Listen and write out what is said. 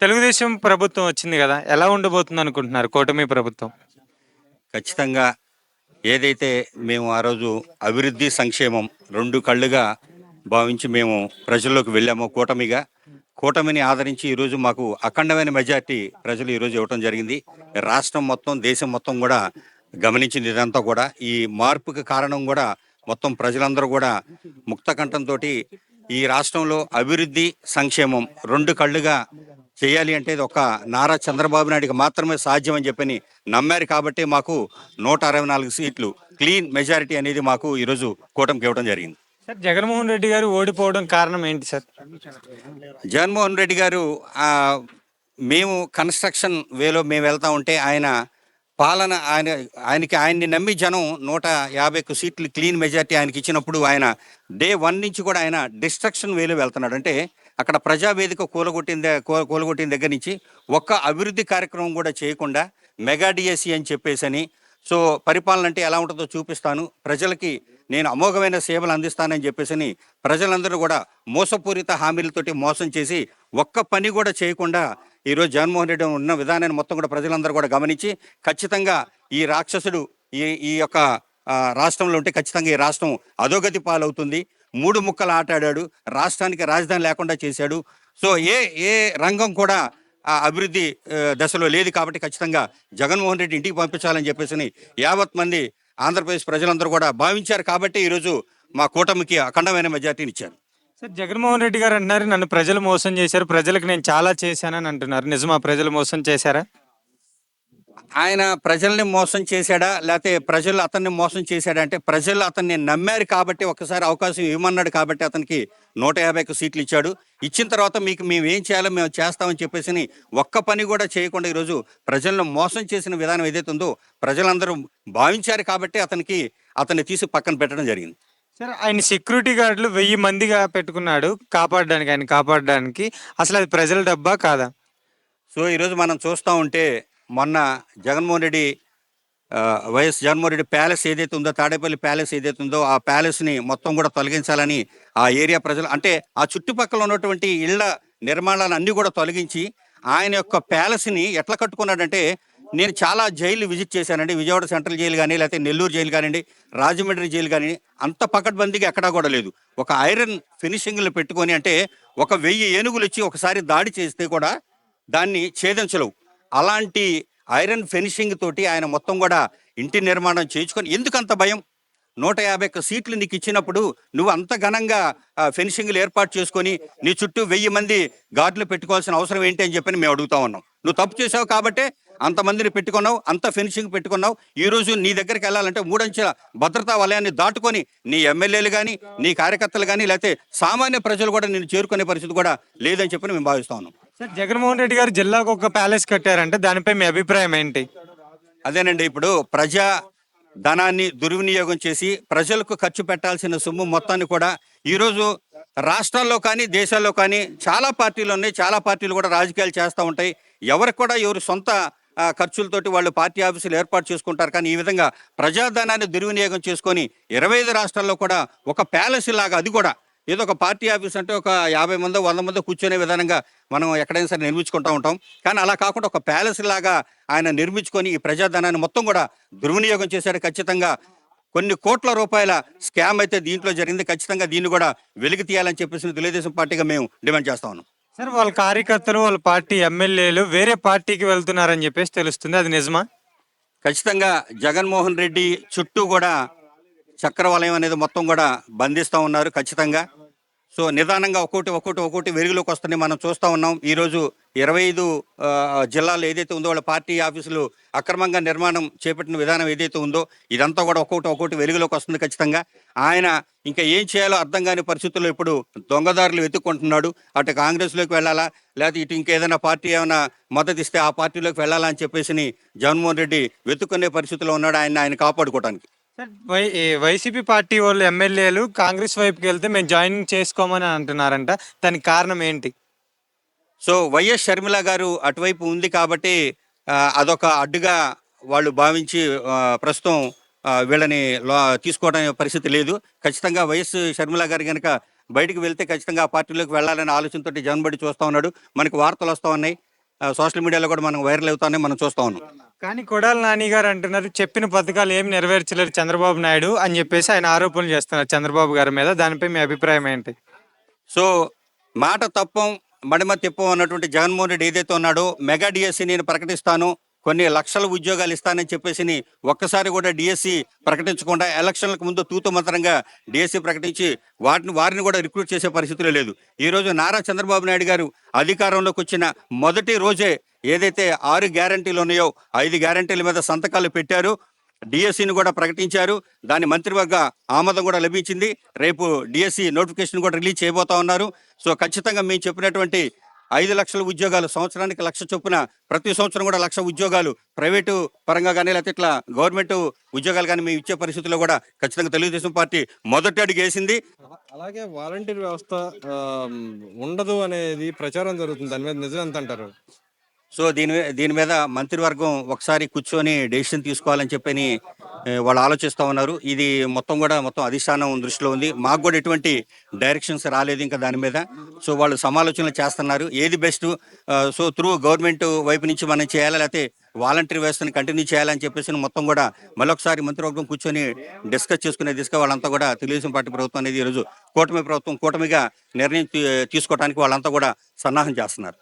తెలుగుదేశం ప్రభుత్వం వచ్చింది కదా! ఎలా ఉండబోతుంది అనుకుంటున్నారు కూటమి ప్రభుత్వం? ఖచ్చితంగా ఏదైతే మేము ఆ రోజు అభివృద్ధి సంక్షేమం రెండు కళ్ళుగా భావించి మేము ప్రజల్లోకి వెళ్ళామో కూటమిని ఆదరించి ఈరోజు మాకు అఖండమైన మెజార్టీ ప్రజలు ఈరోజు ఇవ్వటం జరిగింది. రాష్ట్రం మొత్తం దేశం మొత్తం కూడా గమనించింది. ఇదంతా కూడా ఈ మార్పుకి కారణం కూడా మొత్తం ప్రజలందరూ కూడా ముక్త కంఠంతో ఈ రాష్ట్రంలో అభివృద్ధి సంక్షేమం రెండు కళ్ళుగా చేయాలి అంటే ఇది ఒక నారా చంద్రబాబు నాయుడికి మాత్రమే సాధ్యం అని చెప్పని నమ్మారు. కాబట్టి మాకు 164 సీట్లు క్లీన్ మెజారిటీ అనేది మాకు ఈరోజు కూటమికి ఇవ్వడం జరిగింది. సార్, జగన్మోహన్ రెడ్డి గారు ఓడిపోవడం కారణం ఏంటి సార్? జగన్మోహన్ రెడ్డి గారు మేము కన్స్ట్రక్షన్ వేలో మేము వెళ్తా ఉంటే ఆయన పాలన ఆయన్ని నమ్మి జనం 150 సీట్లు క్లీన్ మెజార్టీ ఆయనకి ఇచ్చినప్పుడు ఆయన డే 1 నుంచి కూడా ఆయన డిస్ట్రక్షన్ వేలో వెళ్తున్నాడు. అంటే అక్కడ ప్రజావేదిక కూలగొట్టిన దగ్గర నుంచి ఒక్క అభివృద్ధి కార్యక్రమం కూడా చేయకుండా మెగా డిఎస్సి అని చెప్పేసని, సో పరిపాలన అంటే ఎలా ఉంటుందో చూపిస్తాను, ప్రజలకి నేను అమోఘమైన సేవలు అందిస్తానని చెప్పేసి ప్రజలందరూ కూడా మోసపూరిత హామీలతోటి మోసం చేసి ఒక్క పని కూడా చేయకుండా ఈరోజు జగన్మోహన్ రెడ్డి ఉన్న విధానాన్ని మొత్తం కూడా ప్రజలందరూ కూడా గమనించి ఖచ్చితంగా ఈ రాక్షసుడు ఈ యొక్క రాష్ట్రంలో ఉంటే ఖచ్చితంగా ఈ రాష్ట్రం అధోగతి పాలవుతుంది. 3 ముక్కలు ఆటాడాడు, రాష్ట్రానికి రాజధాని లేకుండా చేశాడు. సో ఏ రంగం కూడా అభివృద్ధి దశలో లేదు. కాబట్టి ఖచ్చితంగా జగన్మోహన్ రెడ్డి ఇంటికి పంపించాలని చెప్పేసి యావత్ మంది ఆంధ్రప్రదేశ్ ప్రజలందరూ కూడా భావించారు. కాబట్టి ఈరోజు మా కూటమికి అఖండమైన మెజార్టీని ఇచ్చారు. సార్, జగన్మోహన్ రెడ్డి గారు అంటున్నారు నన్ను ప్రజలు మోసం చేశారు, ప్రజలకు నేను చాలా చేశానని అంటున్నారు. నిజమా? ప్రజలు మోసం చేశారా? ఆయన ప్రజల్ని మోసం చేశాడా లేకపోతే ప్రజలు అతన్ని మోసం చేశాడా అంటే ప్రజలు అతన్ని నమ్మారు కాబట్టి ఒకసారి అవకాశం ఇవ్వమన్నాడు కాబట్టి అతనికి 150 సీట్లు ఇచ్చాడు. ఇచ్చిన తర్వాత మీకు మేము ఏం చేయాలో మేము చేస్తామని చెప్పేసి ఒక్క పని కూడా చేయకుండా ఈరోజు ప్రజలను మోసం చేసిన విధానం ఏదైతే ఉందో ప్రజలందరూ భావించారు. కాబట్టి అతన్ని తీసి పక్కన పెట్టడం జరిగింది. సార్, ఆయన సెక్యూరిటీ గార్డులు 1000 మందిగా పెట్టుకున్నాడు కాపాడడానికి. అసలు అది ప్రజల డబ్బా కాదా? సో ఈరోజు మనం చూస్తూ ఉంటే మొన్న వైఎస్ జగన్మోహన్ రెడ్డి ప్యాలెస్ ఏదైతే ఉందో, తాడేపల్లి ప్యాలెస్ ఏదైతే ఉందో ఆ ప్యాలెస్ని మొత్తం కూడా తొలగించాలని ఆ ఏరియా ప్రజలు, అంటే ఆ చుట్టుపక్కల ఉన్నటువంటి ఇళ్ల నిర్మాణాలను అన్నీ కూడా తొలగించి ఆయన యొక్క ప్యాలెస్ని ఎట్లా కట్టుకున్నాడంటే, నేను చాలా జైలు విజిట్ చేశానండి. విజయవాడ సెంట్రల్ జైలు కానీ లేకపోతే నెల్లూరు జైలు కానివ్వండి, రాజమండ్రి జైలు కానీ అంత పకడ్బందీగా ఎక్కడా కూడా లేదు. ఒక ఐరన్ ఫినిషింగ్లు పెట్టుకొని, అంటే 1000 ఏనుగులు ఇచ్చి ఒకసారి దాడి చేస్తే కూడా దాన్ని ఛేదించలేవు. అలాంటి ఐరన్ ఫినిషింగ్ తోటి ఆయన మొత్తం కూడా ఇంటి నిర్మాణం చేయించుకొని, ఎందుకంత భయం? 151 సీట్లు నీకు ఇచ్చినప్పుడు నువ్వు అంత ఘనంగా ఫినిషింగ్లు ఏర్పాటు చేసుకొని నీ చుట్టూ 1000 మంది గార్డులు పెట్టుకోవాల్సిన అవసరం ఏంటి అని చెప్పని మేము అడుగుతా ఉన్నాం. నువ్వు తప్పు చేసావు కాబట్టే అంతమందిని పెట్టుకున్నావు, అంత ఫినిషింగ్ పెట్టుకున్నావు. ఈరోజు నీ దగ్గరికి వెళ్ళాలంటే 3 అంచెల భద్రతా వలయాన్ని దాటుకొని నీ ఎమ్మెల్యేలు కానీ నీ కార్యకర్తలు కానీ లేకపోతే సామాన్య ప్రజలు కూడా నిన్ను చేరుకునే పరిస్థితి కూడా లేదని చెప్పని మేము భావిస్తా ఉన్నాం. సార్, జగన్మోహన్ రెడ్డి గారు జిల్లాకు ఒక ప్యాలెస్ కట్టారంటే దానిపై మీ అభిప్రాయం ఏంటి? అదేనండి, ఇప్పుడు ప్రజా ధనాన్ని దుర్వినియోగం చేసి ప్రజలకు ఖర్చు పెట్టాల్సిన సొమ్ము మొత్తాన్ని కూడా ఈరోజు రాష్ట్రాల్లో కానీ దేశాల్లో కానీ చాలా పార్టీలు ఉన్నాయి. చాలా పార్టీలు కూడా రాజకీయాలు చేస్తూ ఉంటాయి. ఎవరికి కూడా ఎవరు సొంత ఖర్చులతోటి వాళ్ళు పార్టీ ఆఫీసులు ఏర్పాటు చేసుకుంటారు. కానీ ఈ విధంగా ప్రజాధనాన్ని దుర్వినియోగం చేసుకొని 25 రాష్ట్రాల్లో కూడా ఒక ప్యాలెస్ లాగా, అది కూడా ఏదో ఒక పార్టీ ఆఫీస్ అంటే ఒక 50 మందో 100 మందో కూర్చొనే విధానంగా మనం ఎక్కడైనా సరే నిర్మించుకుంటూ ఉంటాం. కానీ అలా కాకుండా ఒక ప్యాలెస్ లాగా ఆయన నిర్మించుకొని ఈ ప్రజాధనాన్ని మొత్తం కూడా దుర్వినియోగం చేశాడు. ఖచ్చితంగా కొన్ని కోట్ల రూపాయల స్కామ్ అయితే దీంట్లో జరిగింది. ఖచ్చితంగా దీన్ని కూడా వెలికి తీయాలని చెప్పేసి తెలుగుదేశం పార్టీగా మేము డిమాండ్ చేస్తా ఉన్నాం. సార్, వాళ్ళ కార్యకర్తలు వాళ్ళ పార్టీ ఎమ్మెల్యేలు వేరే పార్టీకి వెళ్తున్నారని చెప్పేసి తెలుస్తుంది, అది నిజమా? ఖచ్చితంగా జగన్మోహన్ రెడ్డి చుట్టూ కూడా చక్రవలయం అనేది మొత్తం కూడా బంధిస్తూ ఉన్నారు. ఖచ్చితంగా సో నిదానంగా ఒక్కొక్కటి వెలుగులోకి వస్తున్నాయి. మనం చూస్తూ ఉన్నాం. ఈరోజు 25 జిల్లాల్లో ఏదైతే ఉందో వాళ్ళ పార్టీ ఆఫీసులు అక్రమంగా నిర్మాణం చేపట్టిన విధానం ఏదైతే ఉందో ఇదంతా కూడా ఒక్కొక్కటి వెలుగులోకి వస్తుంది. ఖచ్చితంగా ఆయన ఇంకా ఏం చేయాలో అర్థం కాని పరిస్థితుల్లో ఇప్పుడు దొంగదారులు వెతుక్కుంటున్నాడు. అటు కాంగ్రెస్లోకి వెళ్ళాలా లేకపోతే ఇటు ఇంకేదైనా పార్టీ ఏమైనా మద్దతు ఇస్తే ఆ పార్టీలోకి వెళ్ళాలా అని చెప్పేసి జగన్మోహన్ రెడ్డి వెతుక్కునే పరిస్థితిలో ఉన్నాడు ఆయన కాపాడుకోవడానికి. సార్, వైసీపీ పార్టీ వాళ్ళు ఎమ్మెల్యేలు కాంగ్రెస్ వైపుకి వెళ్తే మేము జాయిన్ చేసుకోమని అంటున్నారంట. దానికి కారణం ఏంటి? సో వైఎస్ షర్మిల గారు అటువైపు ఉంది కాబట్టి అదొక అడ్డుగా వాళ్ళు భావించి ప్రస్తుతం వీళ్ళని తీసుకోవడం పరిస్థితి లేదు. ఖచ్చితంగా వైఎస్ షర్మిల గారు కనుక బయటకు వెళ్తే ఖచ్చితంగా ఆ పార్టీలోకి వెళ్ళాలనే ఆలోచనతో జగన్మోహన్ చూస్తూ ఉన్నాడు. మనకు వార్తలు వస్తూ ఉన్నాయి. సోషల్ మీడియాలో కూడా మనం వైరల్ అవుతానే మనం చూస్తా ఉన్నాం. కానీ కొడాలి నాని గారు అంటున్నారు చెప్పిన పథకాలు ఏమి నెరవేర్చలేరు చంద్రబాబు నాయుడు అని చెప్పేసి ఆయన ఆరోపణలు చేస్తున్నారు చంద్రబాబు గారి మీద. దానిపై మీ అభిప్రాయం ఏంటి? సో మాట తప్పం మడిమ తిప్పం అన్నటువంటి జగన్మోహన్ రెడ్డి ఏదైతే ఉన్నాడో మెగా డిఎస్సి నేను ప్రకటిస్తాను, కొన్ని లక్షల ఉద్యోగాలు ఇస్తానని చెప్పేసి ఒక్కసారి కూడా డిఎస్సి ప్రకటించకుండా ఎలక్షన్లకు ముందు తూతు మంత్రంగా డిఎస్సి ప్రకటించి వారిని కూడా రిక్రూట్ చేసే పరిస్థితులు లేదు. ఈ రోజు నారా చంద్రబాబు నాయుడు గారు అధికారంలోకి వచ్చిన మొదటి రోజే ఏదైతే 6 గ్యారంటీలు ఉన్నాయో 5 గ్యారంటీల మీద సంతకాలు పెట్టారు, డిఎస్సిని కూడా ప్రకటించారు. దాని మంత్రివర్గ ఆమోదం కూడా లభించింది. రేపు డిఎస్సి నోటిఫికేషన్ కూడా రిలీజ్ చేయబోతా ఉన్నారు. సో ఖచ్చితంగా మేము చెప్పినటువంటి 5 లక్షల ఉద్యోగాలు, సంవత్సరానికి 1,00,000 చొప్పున ప్రతి సంవత్సరం కూడా 1,00,000 ఉద్యోగాలు ప్రైవేటు పరంగా కానీ లేకపోతే ఇట్లా గవర్నమెంట్ ఉద్యోగాలు కానీ మేము ఇచ్చే పరిస్థితుల్లో కూడా ఖచ్చితంగా తెలుగుదేశం పార్టీ మొదటి అడుగు వేసింది. అలాగే వాలంటీర్ వ్యవస్థ ఆ, ఉండదు అనేది ప్రచారం జరుగుతుంది. దాని మీద నిజం ఎంత అంటారు? సో దీని మీద మంత్రివర్గం ఒకసారి కూర్చొని డెసిషన్ తీసుకోవాలని చెప్పని వాళ్ళు ఆలోచిస్తూ ఉన్నారు. ఇది మొత్తం అధిష్టానం దృష్టిలో ఉంది. మాకు కూడా ఎటువంటి డైరెక్షన్స్ రాలేదు ఇంకా దాని మీద. సో వాళ్ళు సమాలోచనలు చేస్తున్నారు ఏది బెస్ట్. సో త్రూ గవర్నమెంట్ వైపు నుంచి మనం చేయాలా లేకపోతే వాలంటీర్ వ్యవస్థను కంటిన్యూ చేయాలని చెప్పేసి మొత్తం కూడా మళ్ళొకసారి మంత్రివర్గం కూర్చొని డిస్కస్ చేసుకునే దిశగా వాళ్ళంతా కూడా తెలుగుదేశం పార్టీ ప్రభుత్వం అనేది ఈరోజు కూటమిగా నిర్ణయం తీసుకోవడానికి వాళ్ళంతా కూడా సన్నాహం చేస్తున్నారు.